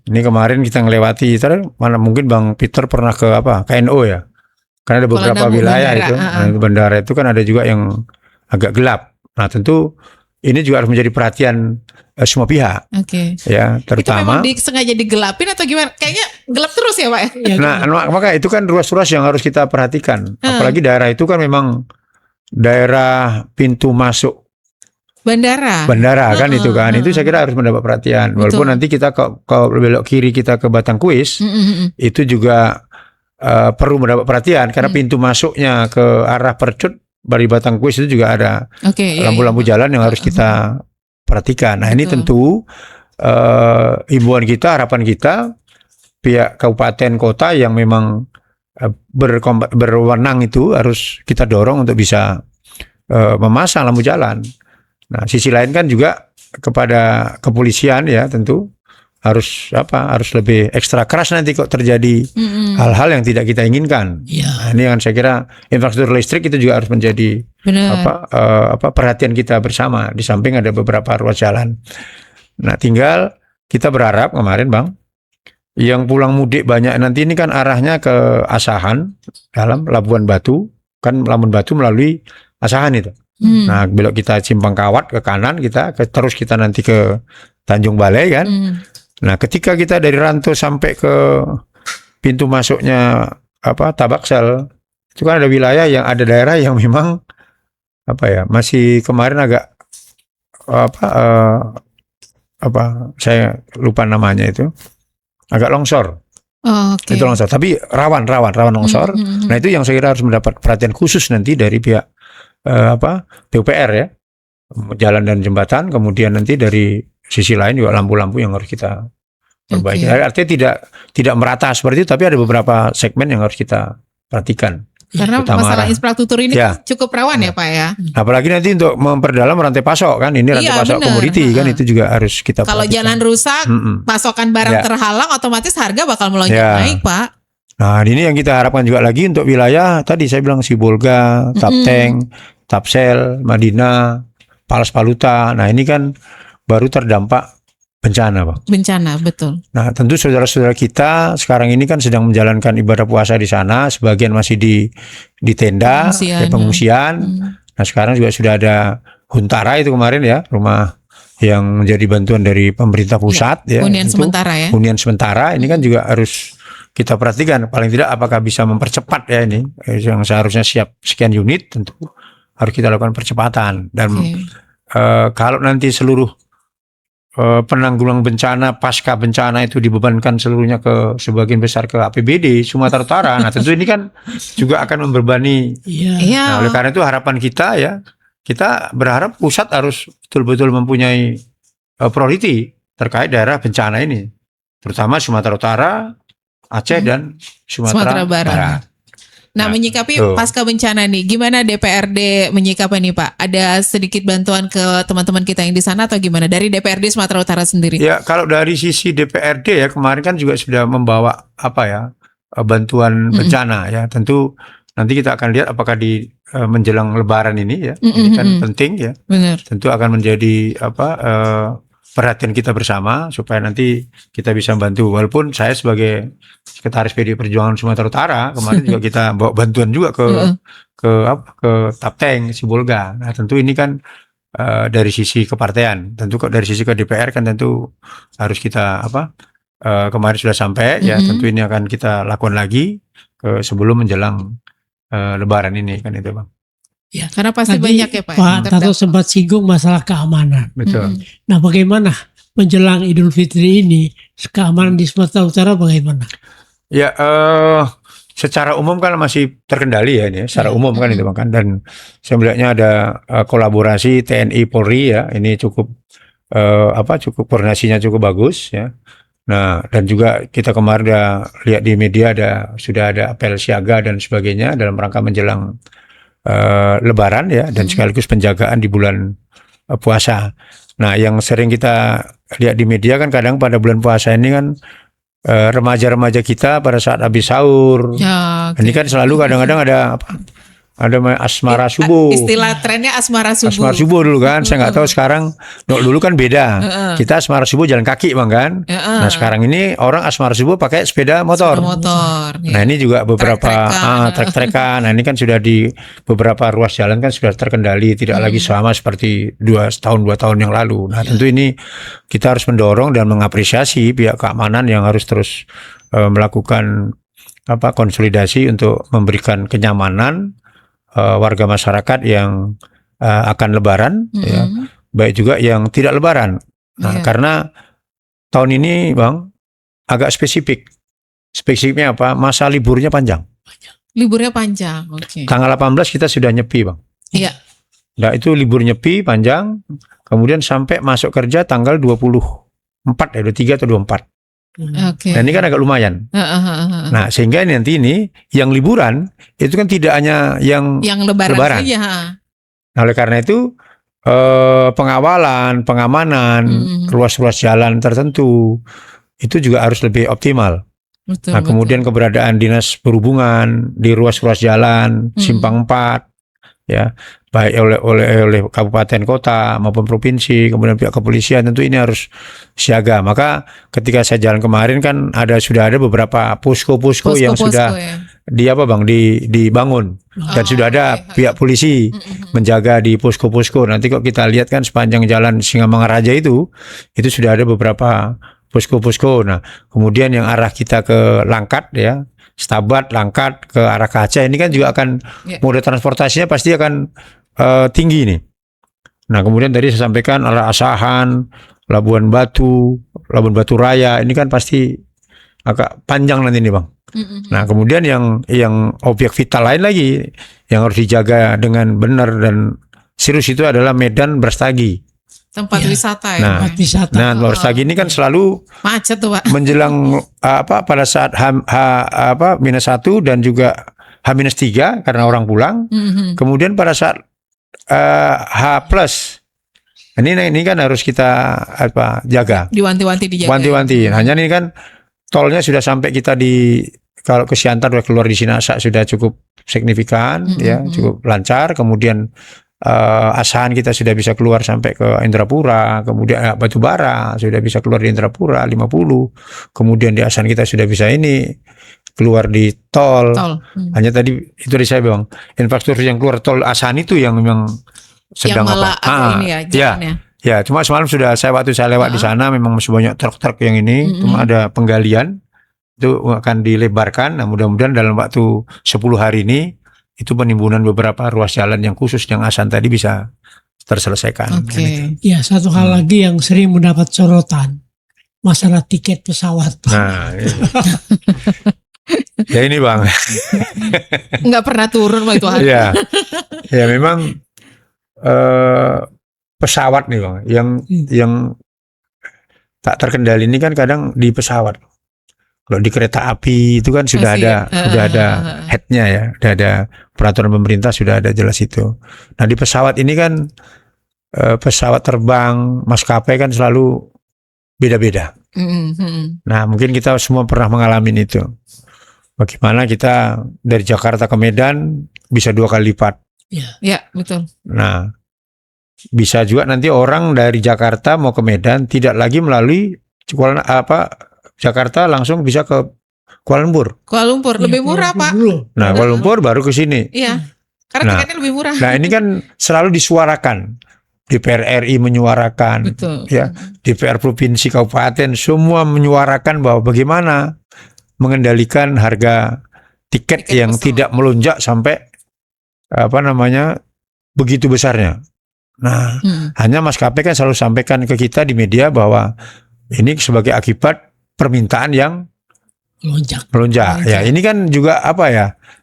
Ini kemarin kita ngelewati, mana mungkin Bang Peter pernah ke KNO ya? Karena ada beberapa wilayah bandara, itu, nah, bandara itu kan ada juga yang agak gelap. Nah tentu ini juga harus menjadi perhatian semua pihak. Oke. Ya, Itu terutama. memang sengaja digelapin atau gimana? Kayaknya gelap terus ya Pak ya? Ya, Nah maka itu kan ruas-ruas yang harus kita perhatikan. Apalagi daerah itu kan memang daerah pintu masuk Bandara kan itu kan. Itu saya kira harus mendapat perhatian. Walaupun nanti kita kalau belok kiri kita ke Batangkuis, itu juga perlu mendapat perhatian karena pintu masuknya ke arah Percut dari Batangkuis itu juga ada lampu-lampu jalan yang harus kita perhatikan. Nah ini tentu himbauan kita, harapan kita, pihak kabupaten kota yang memang berwenang itu harus kita dorong untuk bisa memasang lampu jalan. Nah sisi lain kan juga kepada kepolisian ya tentu harus lebih ekstra keras nanti kok terjadi hal-hal yang tidak kita inginkan. Nah, ini kan saya kira infrastruktur listrik itu juga harus menjadi perhatian kita bersama, di samping ada beberapa ruas jalan. Nah tinggal kita berharap kemarin Bang, yang pulang mudik banyak nanti ini kan arahnya ke Asahan dalam Labuan Batu, kan Labuan Batu melalui Asahan itu. Nah belok kita Simpang Kawat ke kanan terus kita nanti ke Tanjung Balai kan. Nah ketika kita dari Ranto sampai ke pintu masuknya Tabaksel, itu kan ada wilayah yang ada daerah yang memang masih kemarin agak saya lupa namanya itu, agak longsor. Itu longsor, tapi rawan longsor. Nah itu yang saya kira harus mendapat perhatian khusus nanti dari pihak PUPR ya, jalan dan jembatan. Kemudian nanti dari sisi lain juga lampu-lampu yang harus kita perbaiki. Artinya tidak merata seperti itu, tapi ada beberapa segmen yang harus kita perhatikan. Karena masalah infrastruktur ini cukup rawan ya Pak ya. Apalagi nanti untuk memperdalam rantai pasok kan, ini rantai pasok komoditi kan, itu juga harus kita Kalau perhatikan. jalan rusak, pasokan barang terhalang, otomatis harga bakal melonjak naik Pak. Nah ini yang kita harapkan juga lagi untuk wilayah tadi saya bilang Sibolga, Tapteng, Tapsel, Madinah, Palas Paluta. Nah ini kan baru terdampak bencana Bang. Bencana, betul. Nah tentu saudara-saudara kita sekarang ini kan sedang menjalankan ibadah puasa di sana, sebagian masih di tenda, pengungsian. Nah sekarang juga sudah ada Huntara itu kemarin ya, rumah yang menjadi bantuan dari pemerintah pusat hunian sementara ya. Hunian sementara ini kan juga harus kita perhatikan, paling tidak apakah bisa mempercepat ya ini, yang seharusnya siap sekian unit tentu harus kita lakukan percepatan. Dan kalau nanti seluruh penanggulangan bencana pasca bencana itu dibebankan seluruhnya ke sebagian besar ke APBD Sumatera Utara, nah tentu ini kan juga akan membebani. Nah oleh karena itu harapan kita ya, kita berharap pusat harus betul-betul mempunyai priority terkait daerah bencana ini, terutama Sumatera Utara, Aceh dan Sumatera Barat. Nah, menyikapi pasca bencana nih, gimana DPRD menyikapi nih Pak? Ada sedikit bantuan ke teman-teman kita yang di sana atau gimana dari DPRD Sumatera Utara sendiri? Ya, kalau dari sisi DPRD ya kemarin kan juga sudah membawa bantuan bencana ya. Tentu nanti kita akan lihat apakah di menjelang Lebaran ini ya, ini kan penting ya. Benar. Tentu akan menjadi perhatian kita bersama supaya nanti kita bisa bantu. Walaupun saya sebagai Sekretaris PDI Perjuangan Sumatera Utara kemarin juga kita bawa bantuan juga ke Tapteng, Sibolga. Nah tentu ini kan dari sisi kepartean. Tentu dari sisi ke DPR kan tentu harus kita kemarin sudah sampai ya. Tentu ini akan kita lakukan lagi. sebelum menjelang Lebaran ini kan itu Bang. Ya. Karena pasti Tadi banyak ya Pak. Pak Tato sempat singgung masalah keamanan. Betul. Nah, bagaimana menjelang Idul Fitri ini keamanan di Sumatera Utara bagaimana? Ya, secara umum kan masih terkendali ya ini, secara umum kan itu Bang kan. Dan saya melihatnya ada kolaborasi TNI Polri ya, ini cukup cukup koordinasinya cukup bagus ya. Nah, dan juga kita kemarin udah lihat di media sudah ada apel siaga dan sebagainya dalam rangka menjelang Lebaran ya, dan sekaligus penjagaan di bulan puasa. Nah, yang sering kita lihat di media kan kadang pada bulan puasa ini kan remaja-remaja kita pada saat habis sahur. Ya, Ini kan selalu kadang-kadang ada asmara subuh. Istilah trennya asmara subuh. Asmara subuh dulu kan, saya nggak tahu sekarang. Dulu kan beda. Kita asmara subuh jalan kaki Bang kan. Nah, sekarang ini orang asmara subuh pakai sepeda motor. Ya. Nah, ini juga beberapa trek-trekan. Nah, ini kan sudah di beberapa ruas jalan kan sudah terkendali, tidak lagi sama seperti 2 tahun yang lalu. Nah, tentu ini kita harus mendorong dan mengapresiasi pihak keamanan yang harus terus melakukan konsolidasi untuk memberikan kenyamanan warga masyarakat yang akan Lebaran, ya, baik juga yang tidak Lebaran. Nah, karena tahun ini Bang agak spesifik. Spesifiknya apa? Masa liburnya panjang. Liburnya panjang, oke. Tanggal 18 kita sudah nyepi Bang. Iya. Nah, itu libur nyepi panjang, kemudian sampai masuk kerja tanggal 24 ya, 23 atau 24. Oke. Nah, ini kan agak lumayan. Nah, sehingga nanti ini yang liburan itu kan tidak hanya yang Lebaran. Saja. Nah, oleh karena itu pengawalan, pengamanan, ruas-ruas jalan tertentu itu juga harus lebih optimal. Betul, Nah, kemudian keberadaan dinas perhubungan di ruas-ruas jalan, simpang 4, ya, baik oleh kabupaten kota maupun provinsi, kemudian pihak kepolisian tentu ini harus siaga. Maka ketika saya jalan kemarin kan sudah ada beberapa posko-posko yang sudah dibangun dan sudah ada pihak polisi menjaga di posko-posko. Nanti kok kita lihat kan sepanjang jalan Singamangaraja itu sudah ada beberapa posko-posko. Nah, kemudian yang arah kita ke Langkat ya, Stabat, Langkat ke arah Kaca ini kan juga akan moda transportasinya pasti akan tinggi nih. Nah, kemudian tadi saya sampaikan arah Asahan, Labuan Batu Raya ini kan pasti agak panjang nanti nih Bang. Nah, kemudian yang objek vital lain lagi yang harus dijaga dengan benar dan serius itu adalah Medan Brastagi. Tempat wisata ya. Tempat wisata. Nah, Brastagi ini kan selalu macet tuh Pak. Menjelang pada saat -1 dan juga H-3 karena orang pulang. Kemudian pada saat H+. Ini kan harus kita jaga. Diwanti-wanti dijaga. Wanti-wanti. Hanya ini kan tolnya sudah sampai kita kalau ke Siantar sudah keluar di Sinasa sudah cukup signifikan, ya, cukup lancar. Kemudian Asahan kita sudah bisa keluar sampai ke Indrapura, kemudian Batubara sudah bisa keluar di Indrapura 50, kemudian di Asahan kita sudah bisa keluar di tol. Hanya tadi itu saya bilang infrastruktur yang keluar tol Asahan itu yang memang sedang ya, cuma semalam waktu saya lewat di sana memang masih banyak truk-truk yang ini, cuma ada penggalian itu akan dilebarkan. Nah, mudah-mudahan dalam waktu 10 hari ini itu penimbunan beberapa ruas jalan yang khusus yang Asahan tadi bisa terselesaikan. Ya, satu hal lagi yang sering mendapat sorotan, masalah tiket pesawat. Nah, ya ini Bang. Nggak pernah turun waktu hari. Ya memang pesawat nih Bang, yang tak terkendali ini kan kadang di pesawat. Kalau di kereta api itu kan sudah ada headnya ya, sudah ada peraturan pemerintah, sudah ada jelas itu. Nah, di pesawat ini kan pesawat terbang maskapai kan selalu beda-beda. Nah, mungkin kita semua pernah mengalami itu. Bagaimana kita dari Jakarta ke Medan bisa 2 kali lipat. Ya, betul. Nah, bisa juga nanti orang dari Jakarta mau ke Medan tidak lagi melalui Jakarta langsung bisa ke Kuala Lumpur. Kuala Lumpur lebih murah Pak. Nah, Kuala Lumpur baru ke sini. Iya. Karena tiketnya lebih murah. Nah, ini kan selalu disuarakan. DPR RI menyuarakan, ya, DPR provinsi kabupaten semua menyuarakan bahwa bagaimana mengendalikan harga tiket Tiket yang pesawat. tidak melonjak sampai begitu besarnya. Nah, hanya maskapai kan selalu sampaikan ke kita di media bahwa ini sebagai akibat permintaan yang melonjak. Ya, ini kan juga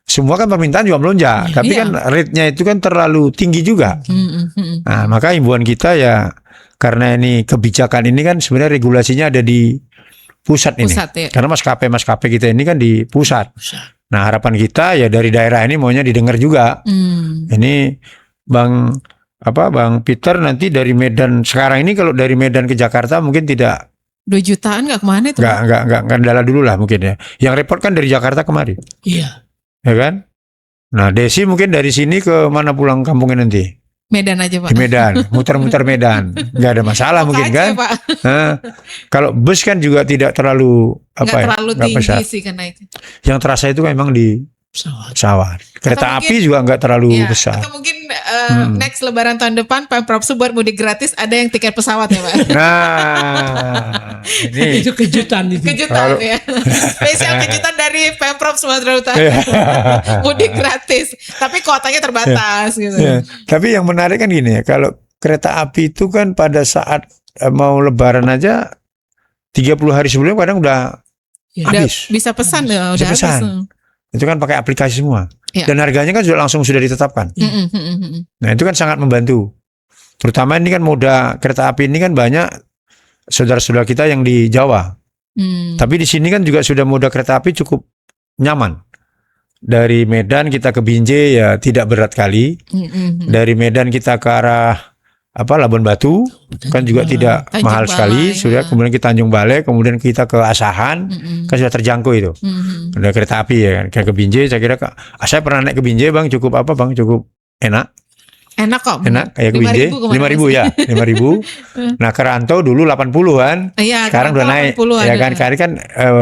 semua kan permintaan juga melonjak, tapi kan rate-nya itu kan terlalu tinggi juga. Nah, maka himbauan kita ya, karena ini kebijakan ini kan sebenarnya regulasinya ada di pusat ini. Ya. Karena maskapai kita ini kan di pusat. Nah, harapan kita ya dari daerah ini maunya didengar juga. Ini Bang Peter nanti dari Medan, sekarang ini kalau dari Medan ke Jakarta mungkin tidak 2 jutaan nggak kemana itu? Nggak kendala dulu lah mungkin ya. Yang repot kan dari Jakarta kemari. Iya. Ya kan? Nah, Desi mungkin dari sini ke mana pulang kampungnya nanti? Medan aja, Pak. Di Medan, muter-muter Medan. Nggak ada masalah mungkin kan? Pak. Nah, kalau bus kan juga tidak terlalu terlalu tinggi besar. sih kan naik. Yang terasa itu kan memang di pesawat. Kereta api juga nggak terlalu besar. Atau mungkin next Lebaran tahun depan Pemprov buat mudik gratis ada yang tiket pesawat ya, Pak. Nah, ini itu kejutan itu. Kejutan ya. Spesial kejutan dari Pemprov Sumatera Utara. Mudik gratis. Tapi kuotanya terbatas gitu. Ya, tapi yang menarik kan gini ya, kalau kereta api itu kan pada saat mau Lebaran aja 30 hari sebelumnya kadang udah habis. Bisa pesan udah pesan. habis. Itu kan pakai aplikasi semua. Ya. Dan harganya kan sudah ditetapkan. Nah, itu kan sangat membantu. Terutama ini kan moda kereta api ini kan banyak saudara-saudara kita yang di Jawa. Tapi di sini kan juga sudah moda kereta api cukup nyaman. Dari Medan kita ke Binjai ya tidak berat kali. Dari Medan kita ke arah Labuan Batu kan juga tidak Tanjung mahal Balai, sekali. Sudah kemudian kita Tanjung Balai, kemudian kita ke Asahan, kan sudah terjangkau itu. Ada kereta api ya kan. Kayak ke Binjai saya kira saya pernah naik ke Binjai Bang, cukup cukup enak. Enak kok. Enak kayak ke Binjai. 5.000 ya, 5.000. Nah, ke Rantau dulu 80-an. Iya, sekarang udah naik. Ya kan, kan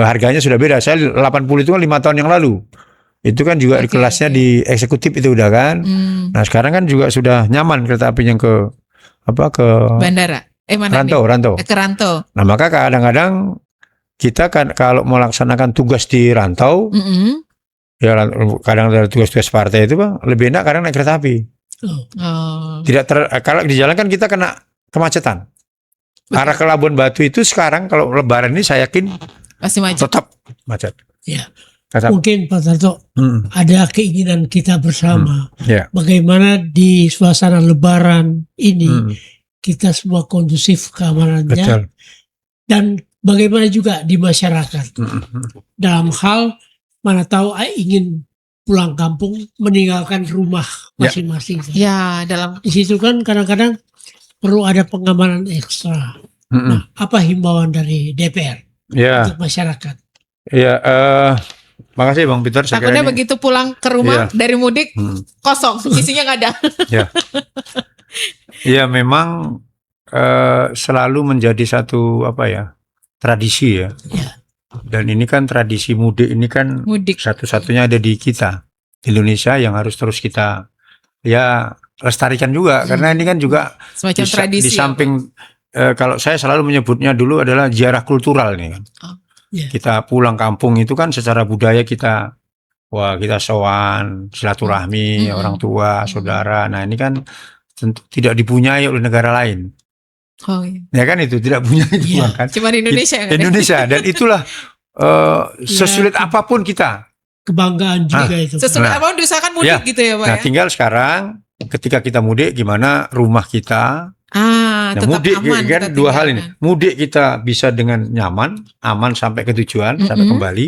harganya sudah beda. Saya 80 itu kan 5 tahun yang lalu. Itu kan juga di kelasnya di eksekutif itu udah kan. Nah, sekarang kan juga sudah nyaman kereta api yang ke bandara. Mana Rantau. Ke Rantau. Nah, maka kadang-kadang kita kan kalau melaksanakan tugas di Rantau, ya kadang ada tugas-tugas partai itu Bang, lebih enak karena naik kereta api. Tidak kalau di jalan kan kita kena kemacetan. Arah ke Labuan Batu itu sekarang kalau Lebaran ini saya yakin masih macet. Tetap macet. Ya. Mungkin Pak Tarto ada keinginan kita bersama bagaimana di suasana Lebaran ini kita semua kondusif keamanannya. Betul. Dan bagaimana juga di masyarakat dalam hal mana tahu ingin pulang kampung meninggalkan rumah masing-masing. Ya, di situ kan kadang-kadang perlu ada pengamanan ekstra. Nah, apa himbauan dari DPR untuk masyarakat? Ya, makasih Bang Peter. Takutnya begitu pulang ke rumah dari mudik kosong, isinya nggak ada. Ya, memang selalu menjadi satu tradisi ya. Dan ini kan tradisi mudik ini kan satu-satunya ada di kita di Indonesia yang harus terus kita lestarikan juga karena ini kan juga semacam tradisi. Di samping kalau saya selalu menyebutnya dulu adalah ziarah kultural nih kan. Kita pulang kampung itu kan secara budaya kita sowan silaturahmi orang tua, saudara. Nah, ini kan tentu tidak dipunyai oleh negara lain. Oh, iya. Ya kan itu tidak punya itu kan. Cuma di Indonesia kan. Indonesia dan itulah sesulit apapun kita. Kebanggaan juga itu. Sesulit apapun diusahakan mudik gitu ya Pak. Nah, tinggal sekarang ketika kita mudik gimana rumah kita. Tetap mudik aman, kan dua hal ini. Mudik kita bisa dengan nyaman, aman sampai ke tujuan, sampai kembali.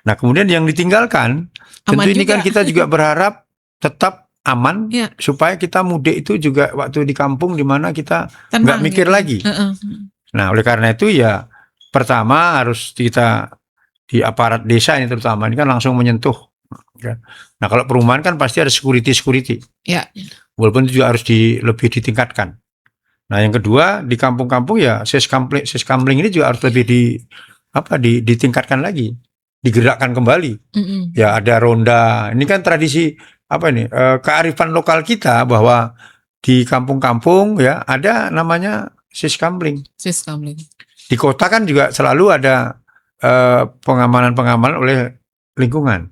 Nah, kemudian yang ditinggalkan tentu ini kan kita juga berharap tetap aman supaya kita mudik itu juga waktu di kampung di mana kita nggak mikir lagi. Nah, oleh karena itu ya pertama harus kita di aparat desa ini terutama ini kan langsung menyentuh. Nah, kalau perumahan kan pasti ada security. Walaupun itu juga harus lebih ditingkatkan. Nah, yang kedua di kampung-kampung ya seskamling ini juga harus lebih ditingkatkan lagi, digerakkan kembali. Ya ada ronda. Ini kan tradisi kearifan lokal kita bahwa di kampung-kampung ya ada namanya seskamling. Di kota kan juga selalu ada pengamanan oleh lingkungan.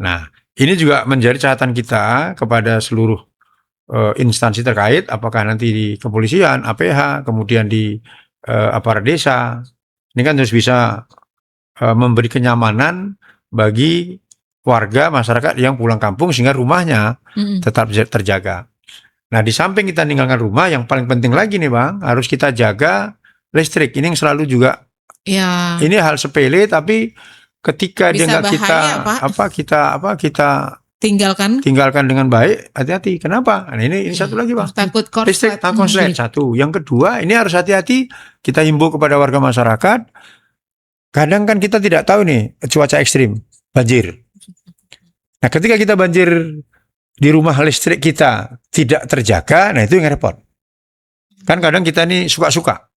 Nah, ini juga menjadi catatan kita kepada seluruh instansi terkait, apakah nanti di kepolisian, APH, kemudian di aparat desa. Ini kan harus bisa memberi kenyamanan bagi warga masyarakat yang pulang kampung sehingga rumahnya tetap terjaga. Nah, di samping kita meninggalkan rumah, yang paling penting lagi nih Bang, harus kita jaga listrik. Ini yang selalu juga, ini hal sepele, tapi ketika dia nggak kita tinggalkan dengan baik, hati-hati. Kenapa? Nah, ini satu lagi Bang. Takut listrik konslet. Satu. Yang kedua, ini harus hati-hati. Kita himbau kepada warga masyarakat. Kadang kan kita tidak tahu nih cuaca ekstrim, banjir. Nah, ketika kita banjir di rumah, listrik kita tidak terjaga, nah itu yang repot. Kan kadang kita nih suka-suka.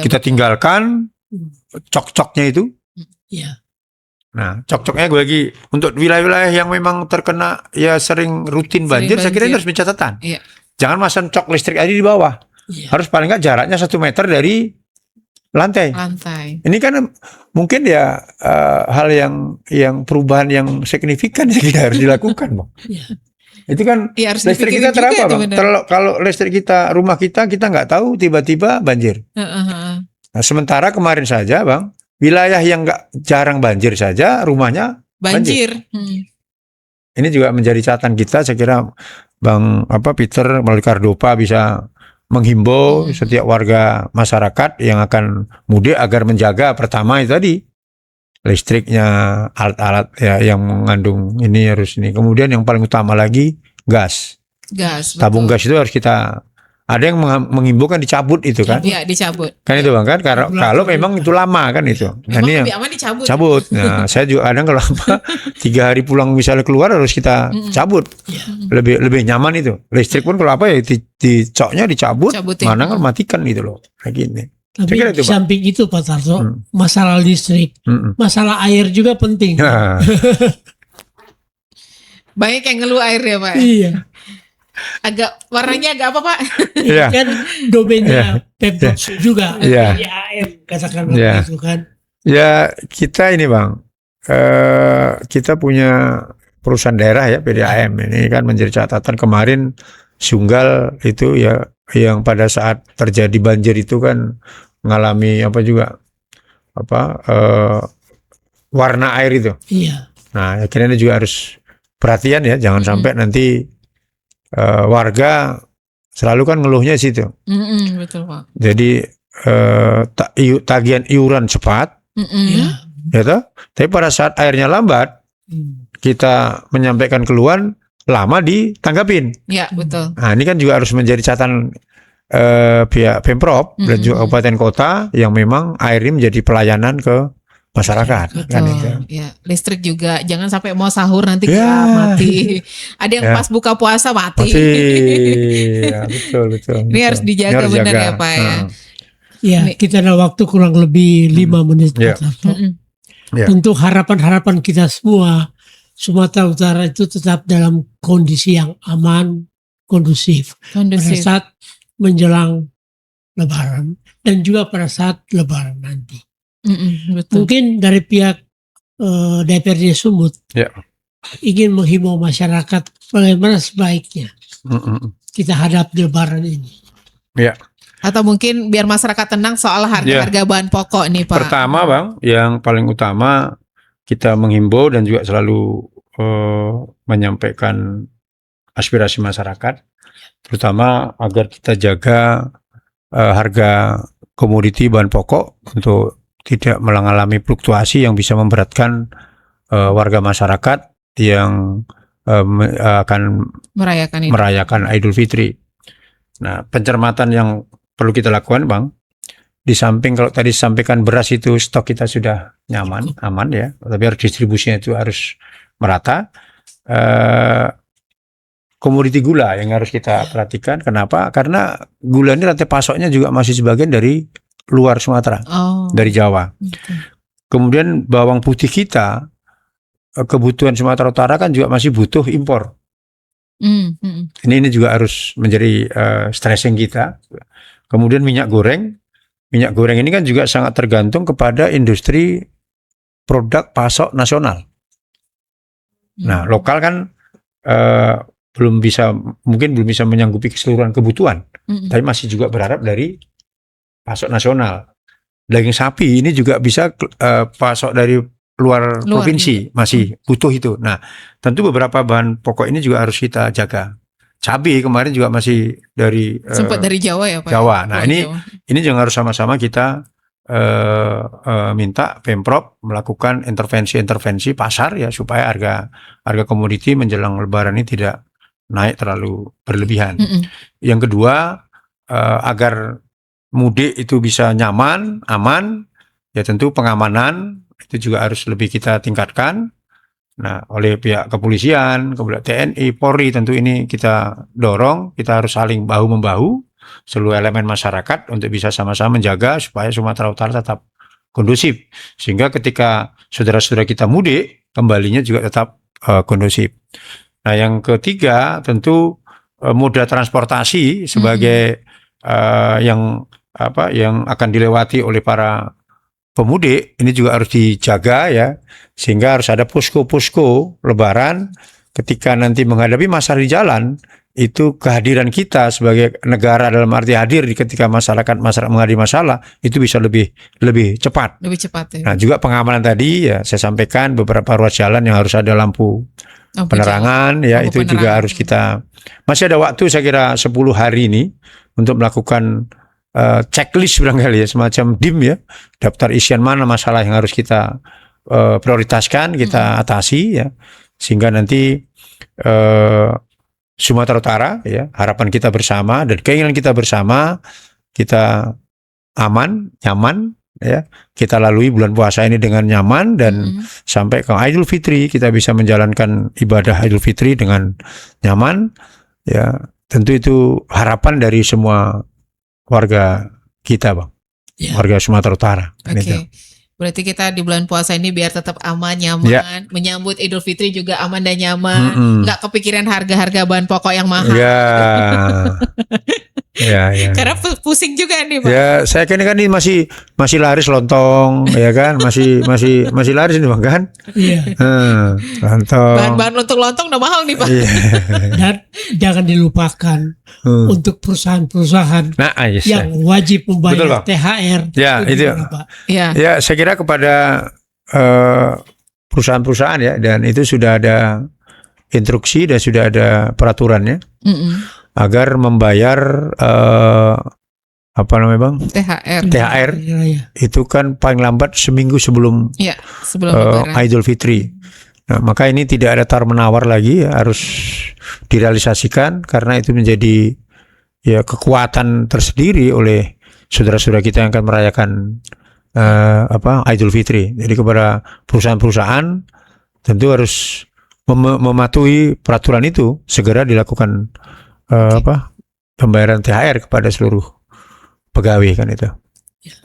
Kita tinggalkan cok-coknya itu. Nah, cok-coknya gue lagi untuk wilayah-wilayah yang memang terkena sering rutin banjir, saya kira ini harus pencatatan. Jangan masang cok listrik aja di bawah. Harus paling nggak jaraknya 1 meter dari lantai. Ini kan mungkin hal yang perubahan yang signifikan kita harus dilakukan, Bang. Itu kan listrik kita terapa, Bang. Kalau listrik kita, rumah kita nggak tahu tiba-tiba banjir. Nah, sementara kemarin saja, Bang, wilayah yang nggak jarang banjir saja rumahnya banjir. Ini juga menjadi catatan kita. Saya kira Bang Peter melalui Kardopa bisa menghimbau setiap warga masyarakat yang akan mudik agar menjaga pertama itu tadi listriknya, alat-alat yang mengandung ini harus ini. Kemudian yang paling utama lagi gas. Tabung gas itu harus kita, ada yang menghimbaukan dicabut itu kan? Iya, dicabut. Kan itu Bang kan? Kalau memang itu lama kan itu. Nah, ini yang cabut. Nah, saya juga kadang kalau 3 hari pulang misalnya keluar harus kita cabut. Lebih nyaman itu. Listrik pun kalau coknya dicabut, mana kan matikan gitu loh. Kayak gini. Tapi di samping itu Pak Tarto, masalah listrik, masalah air juga penting. Banyak yang ngeluh air ya Pak. Iya. Warnanya agak apa Pak? Kan domainnya Pemprov juga. IAM katakan begitu kan. Ya kita ini Bang, kita punya perusahaan daerah ya PDAM ini kan menjadi catatan kemarin Sunggal itu yang pada saat terjadi banjir itu kan mengalami warna air itu. Iya. Nah akhirnya juga harus perhatian ya, jangan sampai nanti warga selalu kan ngeluhnya situ. Betul Pak. Jadi tagihan iuran cepat, gitu. Tapi pada saat airnya lambat, kita menyampaikan keluhan lama ditanggapin. Ya betul. Nah ini kan juga harus menjadi catatan pihak Pemprov dan juga kabupaten kota yang memang air ini menjadi pelayanan ke masyarakat. Betul. Kan itu. Ya, listrik juga jangan sampai mau sahur nanti mati. Ada yang pas buka puasa mati. Ya, betul. Ini harus dijaga benar ya Pak ya. Ya, kita ada waktu kurang lebih 5 menit. Untuk harapan-harapan kita semua, Sumatera Utara itu tetap dalam kondisi yang aman, kondusif. Pada saat menjelang Lebaran dan juga pada saat Lebaran nanti. Betul. Mungkin dari pihak DPRD Sumut ingin menghimbau masyarakat bagaimana sebaiknya kita hadapi Lebaran ini. Atau mungkin biar masyarakat tenang soal harga-harga bahan pokok nih Pak. Pertama Bang, yang paling utama kita menghimbau dan juga selalu menyampaikan aspirasi masyarakat, terutama agar kita jaga harga komoditi bahan pokok untuk tidak mengalami fluktuasi yang bisa memberatkan warga masyarakat yang akan merayakan Idul Fitri. Nah, pencermatan yang perlu kita lakukan Bang, di samping kalau tadi disampaikan beras itu stok kita sudah aman ya, tapi harus distribusinya itu harus merata. Komoditi gula yang harus kita perhatikan. Kenapa? Karena gula ini rantai pasoknya juga masih sebagian dari luar Sumatera, dari Jawa. Kemudian bawang putih kita, kebutuhan Sumatera Utara kan juga masih butuh impor. Ini juga harus menjadi stressing kita. Kemudian minyak goreng ini kan juga sangat tergantung kepada industri produk pasok nasional. Nah, lokal kan mungkin belum bisa menyanggupi keseluruhan kebutuhan, tapi masih juga berharap dari pasok nasional. Daging sapi ini juga bisa pasok dari luar provinsi, masih butuh itu. Nah, tentu beberapa bahan pokok ini juga harus kita jaga. Cabai kemarin juga masih dari sempat dari Jawa ya Pak? Jawa. Nah, ini juga harus sama-sama kita minta Pemprov melakukan intervensi pasar ya, supaya harga komoditi menjelang Lebaran ini tidak naik terlalu berlebihan. Yang kedua, agar mudik itu bisa nyaman, aman, ya tentu pengamanan itu juga harus lebih kita tingkatkan. Nah, oleh pihak kepolisian, kemudian TNI, Polri, tentu ini kita dorong, kita harus saling bahu-membahu seluruh elemen masyarakat untuk bisa sama-sama menjaga supaya Sumatera Utara tetap kondusif. Sehingga ketika saudara-saudara kita mudik, kembalinya juga tetap kondusif. Nah, yang ketiga tentu moda transportasi sebagai yang akan dilewati oleh para pemudik ini juga harus dijaga ya, sehingga harus ada posko-posko Lebaran ketika nanti menghadapi masalah di jalan. Itu kehadiran kita sebagai negara dalam arti hadir ketika masyarakat menghadapi masalah itu bisa lebih cepat. Lebih cepat ya. Nah, juga pengamanan tadi ya saya sampaikan beberapa ruas jalan yang harus ada lampu penerangan ya, itu penerangan. Juga harus kita, masih ada waktu saya kira 10 hari ini untuk melakukan checklist barangkali ya, semacam DIM ya, daftar isian mana masalah yang harus kita prioritaskan, kita atasi ya, sehingga nanti Sumatera Utara ya, harapan kita bersama dan keinginan kita bersama, kita aman, nyaman ya, kita lalui bulan puasa ini dengan nyaman dan sampai ke Idul Fitri kita bisa menjalankan ibadah Idul Fitri dengan nyaman ya. Tentu itu harapan dari semua warga kita, Bang. Ya. Warga Sumatera Utara. Oke. Berarti kita di bulan puasa ini biar tetap aman, nyaman, menyambut Idul Fitri juga aman dan nyaman, nggak kepikiran harga-harga bahan pokok yang mahal. Ya, karena pusing juga nih Pak. Ya, saya kan ini masih laris lontong, ya kan, masih laris ini Bang kan. Iya. Lontong. Bahan-bahan untuk lontong udah mahal nih Pak. Dan jangan dilupakan untuk perusahaan-perusahaan yang wajib membayar THR. Ya, itu. Ya, saya kira kepada perusahaan-perusahaan ya, dan itu sudah ada instruksi dan sudah ada peraturannya. Agar membayar apa namanya Bang? THR itu kan paling lambat seminggu sebelum Idul Fitri. Nah, maka ini tidak ada tawar-menawar lagi ya, harus direalisasikan karena itu menjadi ya kekuatan tersendiri oleh saudara-saudara kita yang akan merayakan Idul Fitri. Jadi kepada perusahaan-perusahaan tentu harus mematuhi peraturan itu, segera dilakukan pembayaran THR kepada seluruh pegawai kan itu.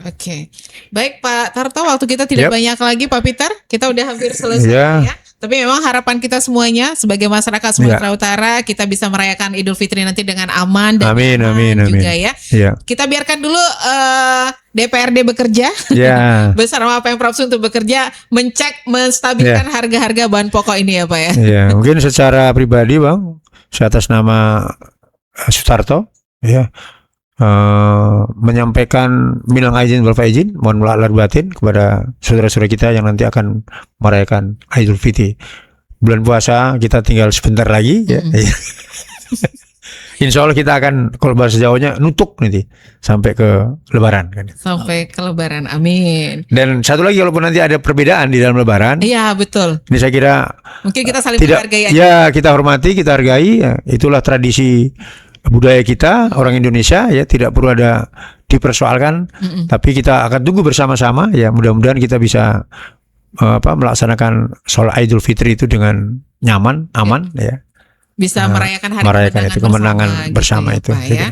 Oke. Baik Pak Tarto, waktu kita tidak banyak lagi Pak Peter, kita udah hampir selesai ya. Tapi memang harapan kita semuanya sebagai masyarakat Sumatera Utara kita bisa merayakan Idul Fitri nanti dengan aman dan amin juga ya. Kita biarkan dulu DPRD bekerja bersama Pemprov untuk bekerja menstabilkan harga-harga bahan pokok ini ya Pak ya. Ya, mungkin secara pribadi Bang, saya atas nama Sutarto ya menyampaikan minal aidin wal faizin, mohon maaf lahir batin kepada saudara-saudara kita yang nanti akan merayakan Idul Fitri. Bulan puasa kita tinggal sebentar lagi ya. Insya Allah kita akan, kalau bahasa Jawanya, nutuk nanti sampai ke Lebaran kan. Sampai ke Lebaran, amin. Dan satu lagi, walaupun nanti ada perbedaan di dalam Lebaran. Iya betul. Ini saya kira mungkin kita saling menghargai aja. Ya kita hormati, kita hargai. Ya, itulah tradisi budaya kita orang Indonesia ya, tidak perlu ada dipersoalkan. Tapi kita akan tunggu bersama-sama ya, mudah-mudahan kita bisa melaksanakan sholat Idul Fitri itu dengan nyaman, aman ya. Bisa merayakan hari kemenangan bersama gitu ya, itu. Pak, ya.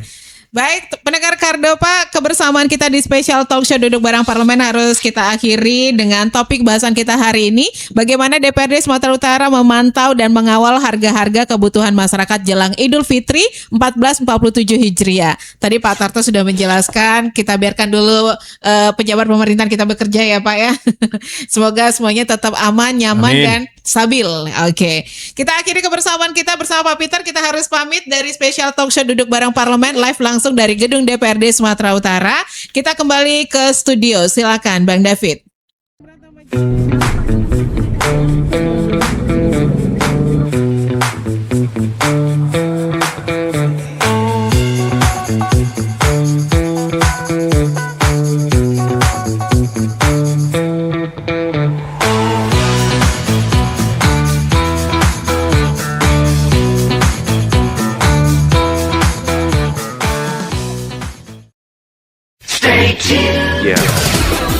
Baik, pendengar Kardopa, kebersamaan kita di Special Talk Show Duduk Bareng Parlemen harus kita akhiri dengan topik bahasan kita hari ini. Bagaimana DPRD Sumatera Utara memantau dan mengawal harga-harga kebutuhan masyarakat jelang Idul Fitri 1447 Hijriah. Tadi Pak Tarto sudah menjelaskan, kita biarkan dulu pejabat pemerintahan kita bekerja ya Pak ya. Semoga semuanya tetap aman, nyaman, dan stabil. Oke. Kita akhiri kebersamaan kita bersama Pak Peter. Kita harus pamit dari Special Talk Show Duduk Bareng Parlemen live langsung dari gedung DPRD Sumatera Utara. Kita kembali ke studio. Silakan Bang David. Stay tuned. Yeah.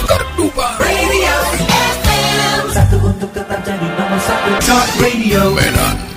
Kartuba Radio FM. Satu untuk tetap jadi nomor satu. Talk Radio. Medan.